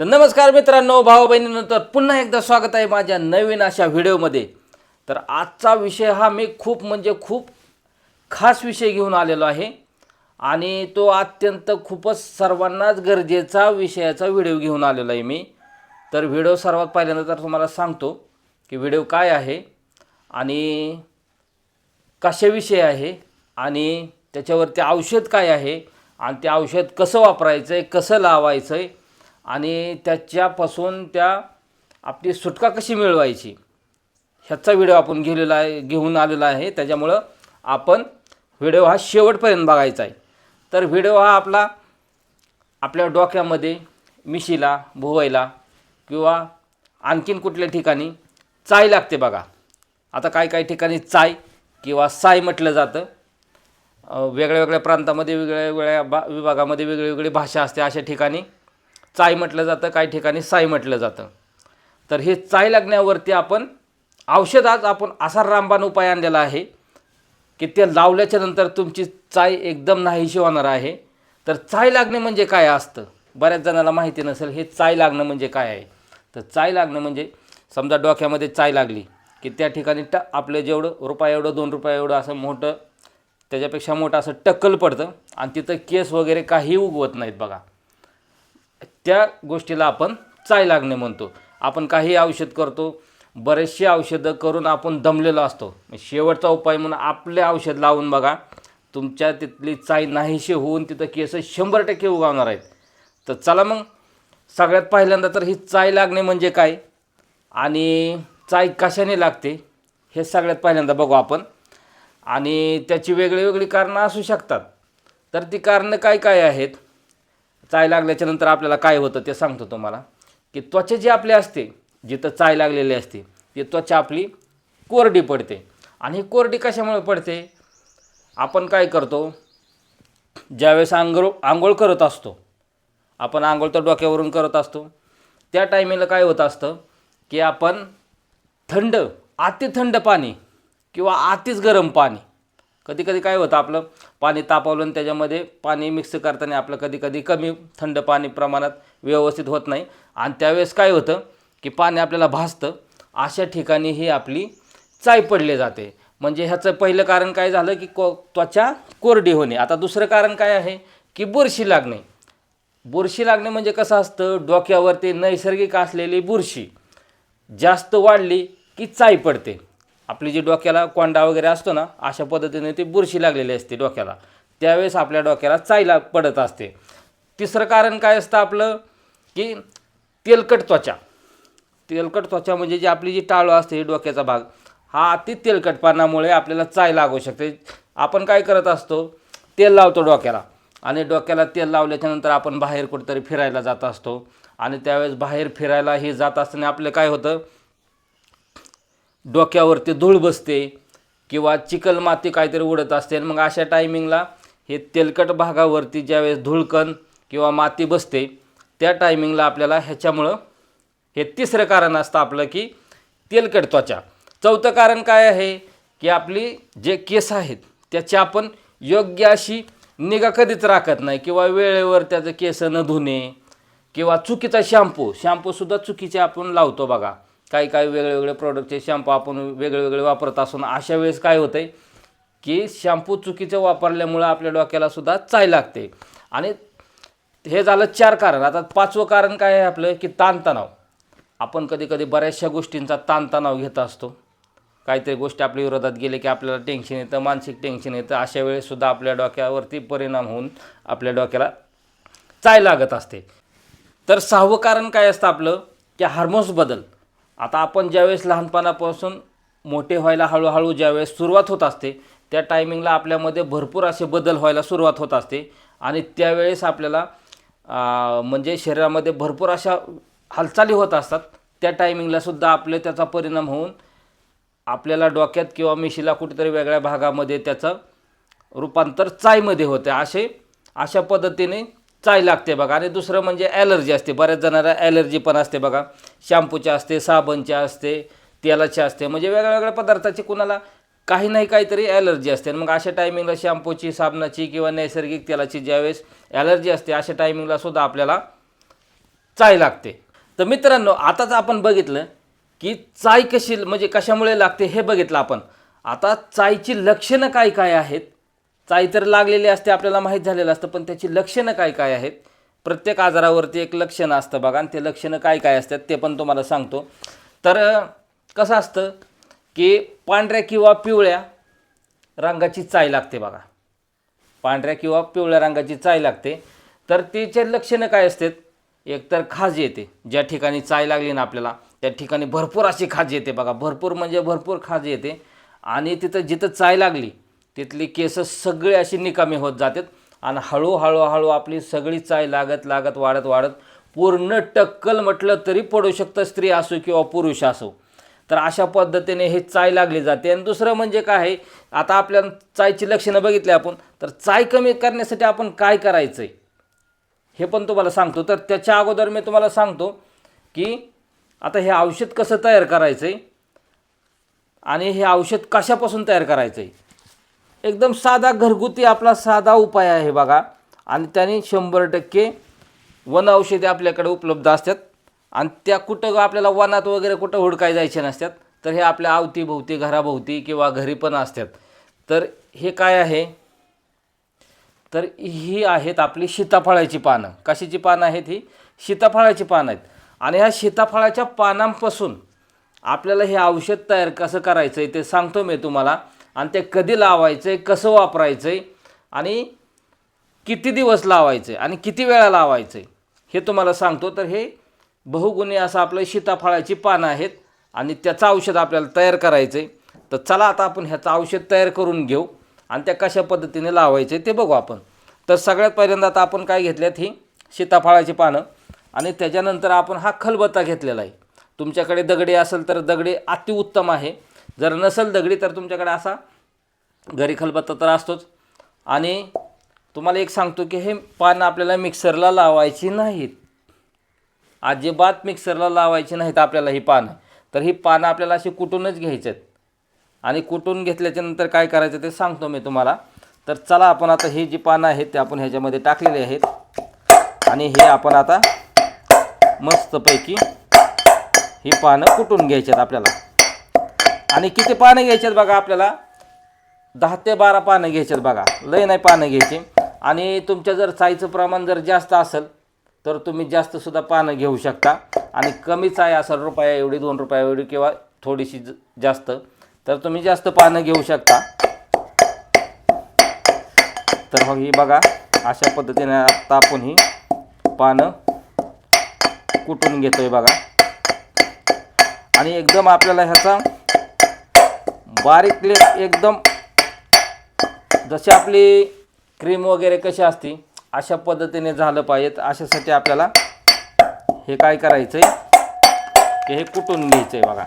तर नमस्कार मित्रांनो, भाऊ बहिणींनो, पुन्हा एकदा स्वागत आहे माझ्या नवीन अशा व्हिडिओमध्ये। तर आजचा विषय हा मी खूप खास विषय घेऊन आलेलो आहे आणि तो अत्यंत खूपच सर्वांनाच गरजेचा विषयाचा व्हिडिओ घेऊन आलेलो आहे मी। तर व्हिडिओ सर्वात पहिल्यांदा तर तुम्हाला सांगतो की व्हिडिओ काय आहे आणि कशाविषयी आहे आणि त्याच्यावरती औषध काय आहे आणि ते औषध कसं वापरायचं आहे, कसं लावायचं आहे आणि त्याच्यापासून आपली सुटका कशी मिळवायची ह्याचा व्हिडिओ आपण घेऊन आलेला आहे। त्याच्यामुळं आपण व्हिडिओ हा शेवटपर्यंत बघायचा आहे। तर व्हिडिओ हा आपल्या डोक्यामध्ये मिशीला भोवायला किंवा आणखीन कुठल्या ठिकाणी चाय लागते बघा। आता काही ठिकाणी चाय किंवा साय म्हटलं जातं। वेगळ्या प्रांतामध्ये वेगळ्या विभागामध्ये वेगळी भाषा असते। अशा ठिकाणी चाय म्हटलं जातं, काही ठिकाणी साय म्हटलं जातं। तर हे चाय लागण्यावरती आपण औषधात आपण असा रामबाण उपाय आणलेला आहे की ते लावल्याच्या नंतर तुमची चाय एकदम नाहीशी होणार आहे। तर चाय लागणे म्हणजे काय असतं बऱ्याच जणांना माहिती नसेल। हे चाय लागणं म्हणजे काय आहे? तर चाय लागणं म्हणजे समजा डोक्यामध्ये चाय लागली की त्या ठिकाणी आपलं जेवढं रुपया एवढं 2 रुपया एवढं असं मोठं त्याच्यापेक्षा मोठं असं टक्कल पडतं आणि तिथं केस वगैरे काही उगवत नाहीत बघा। त्या गोष्टीला आपण चाय लागणे म्हणतो। आपण काही औषध करतो, बरेचसे औषधं करून आपण दमलेलो असतो। शेवटचा उपाय म्हणून आपले औषध लावून बघा, तुमच्या तिथली चाय नाहीशी होऊन तिथं केस 100% उगवणार आहेत। तर चला मग सगळ्यात पहिल्यांदा तर ही चाय लागणे म्हणजे काय आणि चाय कशाने लागते हे सगळ्यात पहिल्यांदा बघू आपण। आणि त्याची वेगळी कारणं असू शकतात। तर ती कारणं काय आहेत? चाय लागल्याच्या नंतर आपल्याला काय होतं ते सांगतो तुम्हाला की त्वचा जी आपली असते, जिथं चाय लागलेली असते ती त्वचा आपली कोरडी पडते। आणि ही कोरडी कशामुळे पडते? आपण काय करतो, ज्यावेळेस आंघोळ करत असतो, आपण आंघोळ तर डोक्यावरून करत असतो, त्या टायमिंगला काय होत असतं की आपण अति थंड पाणी किंवा अतिच गरम पाणी, कधी काय होतं आपलं पाणी तापवलं आणि त्याच्यामध्ये पाणी मिक्स करताना आपलं कधी कमी थंड पाणी प्रमाणात व्यवस्थित होत नाही आणि त्यावेळेस काय होतं की पाणी आपल्याला भासतं। अशा ठिकाणी ही आपली चाय पडली जाते। म्हणजे ह्याचं पहिलं कारण काय झालं की त्वचा कोरडी होणे। आता दुसरं कारण काय आहे की बुरशी लागणे। बुरशी लागणे म्हणजे कसं असतं, डोक्यावरती नैसर्गिक असलेली बुरशी जास्त वाढली की चाय पडते। आपली जी डोक्याला कोंडा वगैरे असतो ना, अशा पद्धतीने ती बुरशी लागलेली असते डोक्याला, त्यावेळेस आपल्या डोक्याला चाय पडत असते। तिसरं कारण काय असतं आपलं की तेलकट त्वचा म्हणजे जी आपली जी टाळू असते डोक्याचा भाग हा अति तेलकटपणामुळे आपल्याला चाय लागू शकते। आपण काय करत असतो, तेल लावतो डोक्याला आणि डोक्याला तेल लावल्याच्यानंतर आपण बाहेर कुठेतरी फिरायला जात असतो आणि त्यावेळेस बाहेर फिरायला हे जात असताना आपलं काय होतं, डोक्यावरती धूळ बसते किंवा चिखल माती काहीतरी उडत असते। मग अशा टायमिंगला हे तेलकट भागावरती ज्यावेळेस धूळकण किंवा माती बसते त्या टायमिंगला आपल्याला ह्याच्यामुळं हे तिसरं कारण असतं आपलं की तेलकट त्वचा। चौथं कारण काय आहे की आपली जे केस आहेत त्याची आपण योग्य अशी निगा कधीच राखत नाही किंवा वेळेवर त्याचं केस न धुणे किंवा चुकीचा शॅम्पूसुद्धा चुकीचे आपण लावतो बघा। काही वेगळे प्रोडक्टचे शॅम्पू आपण वेगळे वापरत असून अशा वेळेस काय होतं आहे की शॅम्पू चुकीचं वापरल्यामुळं आपल्या डोक्याला सुद्धा चाय लागते। आणि हे झालं 4 कारण। आता 5वं कारण काय आहे आपलं की ताणतणाव। आपण कधी बऱ्याचशा गोष्टींचा ताणतणाव घेत असतो। काहीतरी गोष्टी आपल्या विरोधात गेले की आपल्याला टेन्शन येतं, मानसिक टेन्शन येतं। अशा वेळेससुद्धा आपल्या डोक्यावरती परिणाम होऊन आपल्या डोक्याला चाय लागत असते। तर 6वं कारण काय असतं आपलं की हार्मोन्स बदल। आता आपण ज्यावेळेस लहानपणापासून मोठे व्हायला हळूहळू ज्यावेळेस सुरुवात होत असते त्या टायमिंगला आपल्यामध्ये भरपूर असे बदल व्हायला सुरुवात होत असते आणि त्यावेळेस आपल्याला म्हणजे शरीरामध्ये भरपूर अशा हालचाली होत असतात। त्या टायमिंगलासुद्धा आपले त्याचा परिणाम होऊन आपल्याला डोक्यात किंवा मिशीला कुठेतरी वेगळ्या भागामध्ये त्याचं रूपांतर चायमध्ये होते। अशा पद्धतीने चाय लागते बघा। आणि दुसरं म्हणजे ॲलर्जी असते। बऱ्याच जणांना ॲलर्जी पण असते बघा, शॅम्पूची असते, साबणची असते, तेलाची असते, म्हणजे वेगळ्या पदार्थाची कुणाला काही नाही काहीतरी ॲलर्जी असते। मग अशा टायमिंगला शॅम्पूची, साबणाची किंवा नैसर्गिक तेलाची ज्यावेळेस ॲलर्जी असते अशा टायमिंगला सुद्धा आपल्याला चाय लागते. तर मित्रांनो, आताच आपण बघितलं की चाय कशी म्हणजे कशामुळे लागते हे बघितलं आपण. आता चायची लक्षणं काय काय आहेत. चाय तर लागलेली असते, आपल्याला माहीत झालेलं असतं, पण त्याची लक्षणं काय काय आहेत. प्रत्येक आजारावरती एक लक्षणं असतं बघा, आणि ते लक्षणं काय काय असतात ते पण तुम्हाला सांगतो. तर कसं असतं की पांढऱ्या किंवा पिवळ्या रंगाची चाय लागते बघा. पांढऱ्या किंवा पिवळ्या रंगाची चाय लागते. तर तिचे लक्षणं काय असतात. एकतर खाज येते. ज्या ठिकाणी चाय लागली ना आपल्याला त्या ठिकाणी भरपूर अशी खाज येते बघा. भरपूर म्हणजे भरपूर खाज येते. आणि तिथं जिथं चाय लागली तिथली केस सगळे अशी निकामी होत जातात. आणि हळूहळू आपली सगळी चाय लागत लागत वाढत वाढत पूर्ण टक्कल म्हटलं तरी पडू शकतं, स्त्री असो किंवा पुरुष असो. तर अशा पद्धतीने हे चाय लागली जाते. आणि दुसरं म्हणजे काय आहे, आता आपल्या चायची लक्षणं बघितली आपण, तर चाय कमी करण्यासाठी आपण काय करायचं आहे हे पण तुम्हाला सांगतो. तर त्याच्या अगोदर मी तुम्हाला सांगतो की आता हे औषध कसं तयार करायचं आहे आणि हे औषध कशापासून तयार करायचं आहे. एकदम साधा घरगुती आपला साधा उपाय आहे बघा. आणि त्याने 100% वन औषधे आपल्याकडे उपलब्ध असतात. आणि त्या कुठं आपल्याला वनात वगैरे कुठं हुडकाय जायचे नसतात. तर हे आपल्या अवतीभोवती घराभोवती किंवा घरी पण असतात. तर हे काय आहे, तर ही आहेत आपली सीताफळाची पानं. कशाची पानं आहेत ही? सीताफळाची पानं आहेत. आणि ह्या सीताफळाच्या पानांपासून आपल्याला हे औषध तयार कसं करायचं आहे ते सांगतो मी तुम्हाला. आणि ते कधी लावायचं आहे, कसं वापरायचं आहे, आणि किती दिवस लावायचं आहे आणि किती वेळा लावायचं आहे हे तुम्हाला सांगतो. तर हे बहुगुणी असं आपलं सीताफळाची पानं आहेत आणि त्याचं औषध आपल्याला तयार करायचं आहे. तर चला आता आपण ह्याचं औषध तयार करून घेऊ आणि त्या कशा पद्धतीने लावायचे ते बघू आपण. तर सगळ्यात पहिल्यांदा आता आपण काय घेतल्यात, ही सीताफळाची पानं. आणि त्याच्यानंतर आपण हा खलबत्ता घेतलेला आहे. तुमच्याकडे दगडी असेल तर दगडी अतिउत्तम आहे. जर नसेल दगडी तर तुमच्याकडे असा घरी खलबत्ता तर असतोच. आणि तुम्हाला एक सांगतो की हे पानं आपल्याला मिक्सरला लावायची नाहीत. अजिबात मिक्सरला लावायची नाहीत आपल्याला ही पानं. तर ही पानं आपल्याला अशी कुटूनच घ्यायची आहेत. आणि कुटून घेतल्याच्या नंतर काय करायचं ते सांगतो मी तुम्हाला. तर चला आपण आता ही जी पानं आहेत ते आपण ह्याच्यामध्ये टाकलेली आहेत. आणि हे आपण आता मस्तपैकी ही पानं कुटून घ्यायची आहेत आपल्याला. आणि किती पानं घ्यायची आहेत बघा, आपल्याला 10 ते 12 पानं घ्यायची आहेत बघा. लय नाही पानं घ्यायची. आणि तुमच्या जर चायचं प्रमाण जर जास्त असेल तर तुम्ही जास्तसुद्धा पानं घेऊ शकता. आणि कमी चाय असेल रुपया एवढी 2 रुपया एवढी किंवा थोडीशी जास्त, तर तुम्ही जास्त पानं घेऊ शकता. तर मग ही बघा अशा पद्धतीने आता आपण ही पानं कुटून घेतोय बघा. आणि एकदम आपल्याला ह्याचा बारीक एकदम जशी आपली क्रीम वगैरे कशी असते अशा पद्धतीने झालं पाहिजेत. अशासाठी आपल्याला हे काय करायचं आहे की हे कुटून घ्यायचं आहे बघा,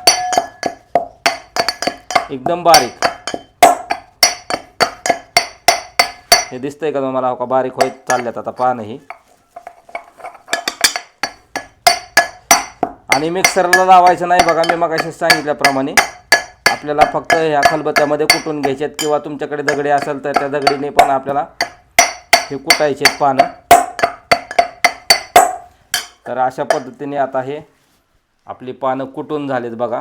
एकदम बारीक. हे दिसतंय का तुम्हाला? हो का, बारीक होत चालल्यात आता पानं ही. आणि मिक्सरला लावायचं नाही बघा. मी मगाशी सांगितल्याप्रमाणे आपल्याला फक्त ह्या खलबत्त्यामध्ये कुटून घ्यायचे आहेत. किंवा तुमच्याकडे दगडी असेल तर त्या दगडीने पण आपल्याला हे कुटायचे आहेत पानं. तर अशा पद्धतीने आता हे आपली पानं कुटून झालेत बघा.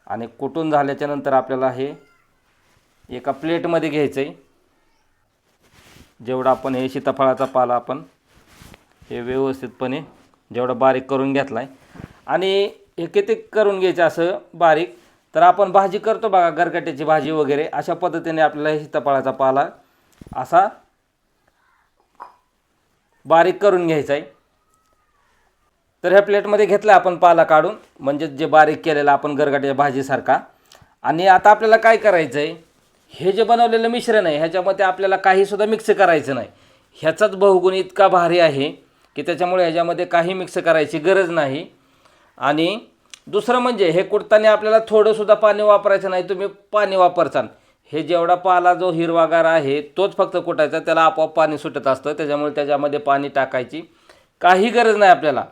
आणि कुटून झाल्याच्या नंतर आपल्याला हे एका प्लेटमध्ये घ्यायचं आहे. जेवढा आपण हे सीताफळाचा पाला आपण हे व्यवस्थितपणे जेवढा बारीक करून घेतला आहे. आणि हे किती करून घ्यायचं असं बारीक, तर आपण भाजी करतो बघा गरगट्याची भाजी वगैरे, अशा पद्धतीने आपल्याला हे सीताफळाचा पाला असा बारीक करून घ्यायचा आहे. तर ह्या प्लेटमध्ये घेतला आपण पाला काढून, म्हणजे जे बारीक केलेला आपण गरगट्याच्या भाजीसारखा. आणि आता आपल्याला काय करायचं आहे, हे जे बनवलेलं मिश्रण आहे ह्याच्यामध्ये आपल्याला काहीसुद्धा मिक्स करायचं नाही. ह्याचाच बहुगुण इतका भारी आहे की त्याच्यामुळे ह्याच्यामध्ये काही मिक्स करायची गरज नाही. आणि दुसरं म्हणजे हे कुटताना आपल्याला थोडंसुद्धा पाणी वापरायचं नाही. तुम्ही पाणी वापरचाल, हे जेवढा पाला जो हिरवागार आहे तोच फक्त कुटायचा, त्याला आपोआप पाणी सुटत असतं. त्याच्यामुळे त्याच्यामध्ये पाणी टाकायची काही गरज नाही आपल्याला.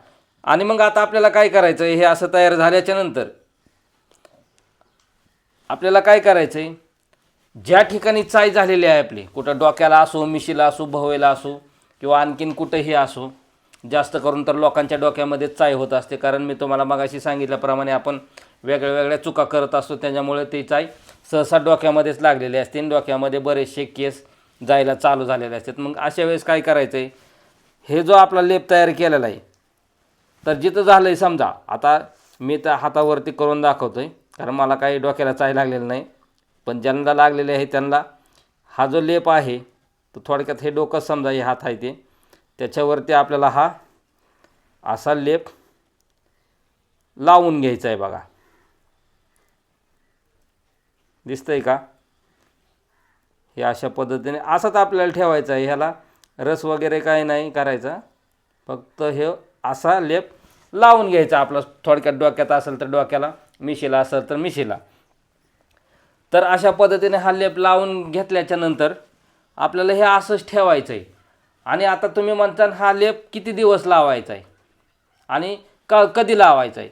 आणि मग आता आपल्याला काय करायचं आहे, हे असं तयार झाल्याच्या नंतर आपल्याला काय करायचं आहे, ज्या ठिकाणी चाय झालेली आहे आपली, कुठं डोक्याला असो, मिशीला असो, भवेला असो किंवा आणखीन कुठंही असो, जास्त करून तर लोकांच्या डोक्यामध्ये चाय होत असते, कारण मी तुम्हाला मगाशी सांगितल्याप्रमाणे आपण वेगळ्या वेगळ्या चुका करत असतो, त्याच्यामुळे ती चाय सहसा डोक्यामध्येच लागलेली असते आणि डोक्यामध्ये बरेचसे केस जायला चालू झालेले असतात. मग अशा वेळेस काय करायचं आहे, हे जो आपला लेप तयार केलेला आहे, तर जिथं झालं आहे समजा, आता मी त्या हातावरती करून दाखवतो आहे, कारण मला काही डोक्याला चाय लागलेलं नाही, पण ज्यांना लागलेले आहे त्यांना हा जो लेप आहे तो थोडक्यात हे डोकं समजा, हे हात आहे ते, त्याच्यावरती आपल्याला हा असा लेप लावून घ्यायचा आहे. बघा दिसतंय का, हे अशा पद्धतीने असंच आपल्याला ठेवायचं आहे. ह्याला रस वगैरे काही नाही करायचा, फक्त हे असा लेप लावून घ्यायचा. आपलं थोडक्यात डोक्यात असेल तर डोक्याला, मिशीला असेल तर मिशीला. तर अशा पद्धतीने हा लेप लावून घेतल्याच्या नंतर आपल्याला हे असंच ठेवायचं आहे. आणि आता तुम्ही म्हणता हा लेप किती दिवस लावायचा आहे आणि कधी लावायचा आहे,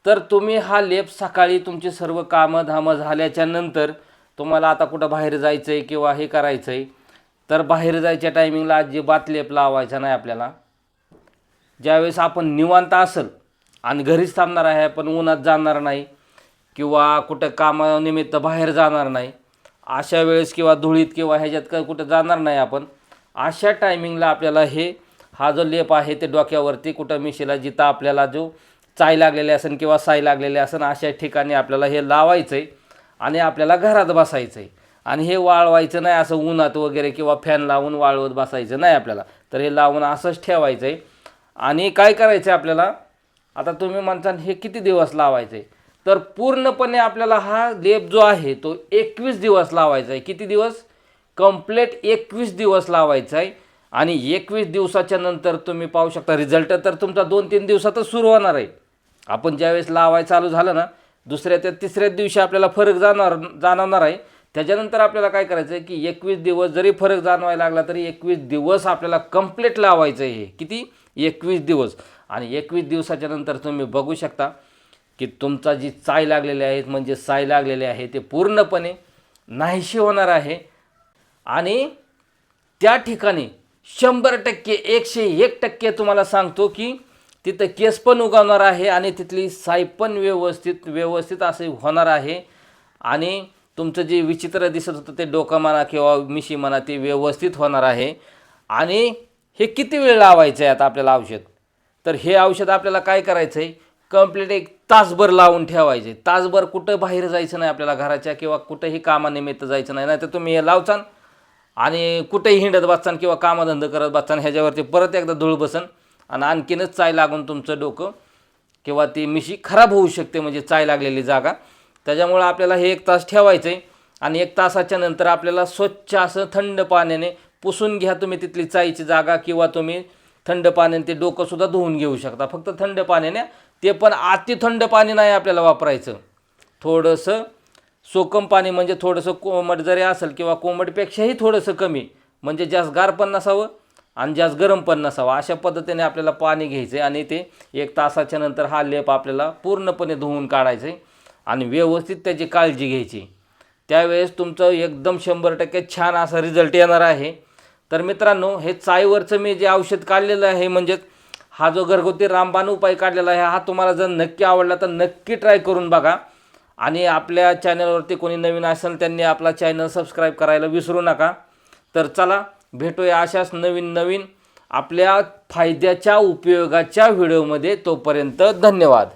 तर तुम्ही हा लेप सकाळी तुमची सर्व कामं धामं झाल्याच्या नंतर, तुम्हाला आता कुठं बाहेर जायचं आहे किंवा हे करायचं आहे, तर बाहेर जायच्या टायमिंगला अजिबात लेप लावायचा नाही आपल्याला. ज्यावेळेस आपण निवांत असेल आणि घरीच थांबणार आहे, आपण उन्हात जाणार नाही किंवा कुठं कामानिमित्त बाहेर जाणार नाही, अशा वेळेस किंवा धुळीत किंवा ह्याच्यात कुठं जाणार नाही आपण, अशा टायमिंगला आपल्याला हा जो लेप आहे ते डोक्यावरती कुठं मिशीला, जिथं आपल्याला जो चाय लागलेली असेल किंवा साय लागलेली असेल अशा ठिकाणी आपल्याला हे लावायचं आहे आणि आपल्याला घरात बसायचं आहे. आणि हे वाळवायचं नाही असं उन्हात वगैरे किंवा फॅन लावून वाळवत बसायचं नाही आपल्याला, तर हे लावून असंच ठेवायचं आहे. आणि काय करायचं आहे आपल्याला, आता तुम्ही म्हणता हे किती दिवस लावायचं आहे, तर पूर्णपणे आपल्याला हा लेप जो आहे तो 21 दिवस लावायचा आहे. किती दिवस, कंप्लीट 21 दिवस लावायचा आहे. आणि 21 दिवसाच्या नंतर तुम्ही पाहू शकता रिझल्ट तर तुमचा 2-3 दिवसातच सुरू होणार आहे. आपण ज्यावेळेस लावायचं चालू झालं ना, दुसऱ्या ते तिसऱ्या दिवशी आपल्याला फरक जाणवणार आहे. त्याच्यानंतर आपल्याला काय करायचं आहे की 21 दिवस जरी फरक जाणवायला लागला तरी 21 दिवस आपल्याला कंप्लीट लावायचं आहे. किती, 21 दिवस. आणि 21 दिवसाच्या नंतर तुम्ही बघू शकता की तुमचा जी चाय लागलेली आहे, म्हणजे साय लागलेली आहे, ते पूर्णपणे नाहीशी होणार आहे. आणि त्या ठिकाणी 100% 101% तुम्हाला सांगतो की तिथं केस पण उगवणार आहे आणि तिथली साय पण व्यवस्थित असे होणार आहे. आणि तुमचं जे विचित्र दिसत होतं ते डोकं म्हणा किंवा मिशी म्हणा ते व्यवस्थित होणार आहे. आणि हे किती वेळ लावायचं आहे आता आपल्याला औषध, तर हे औषध आपल्याला काय करायचं आहे, कंप्लीट 1 तासभर लावून ठेवायचे. तासभर कुठं बाहेर जायचं नाही आपल्याला, घराच्या किंवा कुठंही कामानिमित्त जायचं नाही. नाही तर तुम्ही हे लावचान आणि कुठेही हिंडत बसतान किंवा कामधंदा करत बसतान, ह्याच्यावरती परत एकदा धूळ बसन आणि आणखीनच चाय लागून तुमचं डोकं किंवा ती मिशी खराब होऊ शकते, म्हणजे चाय लागलेली जागा. त्याच्यामुळं आपल्याला हे 1 तास ठेवायचं आहे. आणि 1 तासाच्या नंतर आपल्याला स्वच्छ असं थंड पाण्याने पुसून घ्या तुम्ही तिथली चायची जागा, किंवा तुम्ही थंड पाण्याने ते डोकंसुद्धा धुवून घेऊ शकता, फक्त थंड पाण्याने. ते पण अति थंड पाणी नाही आपल्याला वापरायचं, थोडंसं सोकम पाणी, म्हणजे थोडंसं कोमट जरी असेल किंवा कोमटपेक्षाही थोडंसं कमी, म्हणजे जास्त गार पण नसावं आणि जास्त गरम पण नसावं, अशा पद्धतीने आपल्याला पाणी घ्यायचं आहे. आणि ते 1 तासाच्या नंतर हा लेप आपल्याला पूर्णपणे धुवून काढायचं आहे आणि व्यवस्थित त्याची काळजी घ्यायची. त्यावेळेस तुमचं एकदम 100% छान असा रिझल्ट येणार आहे. तर मित्रांनो, हे चायवरचं मी जे औषध काढलेलं आहे, म्हणजे हा जो घरगुती रामबाण उपाय काढलेला आहे, हा तुम्हाला जर नक्की आवडला तर नक्की ट्राय करून बघा. आणि आपल्या चॅनलवरती कोणी नवीन असेल त्यांनी आपला चॅनल सबस्क्राईब करायला विसरू नका. तर चला भेटूया अशाच नवीन आपल्या फायद्याच्या उपयोगाच्या व्हिडिओमध्ये. तोपर्यंत धन्यवाद.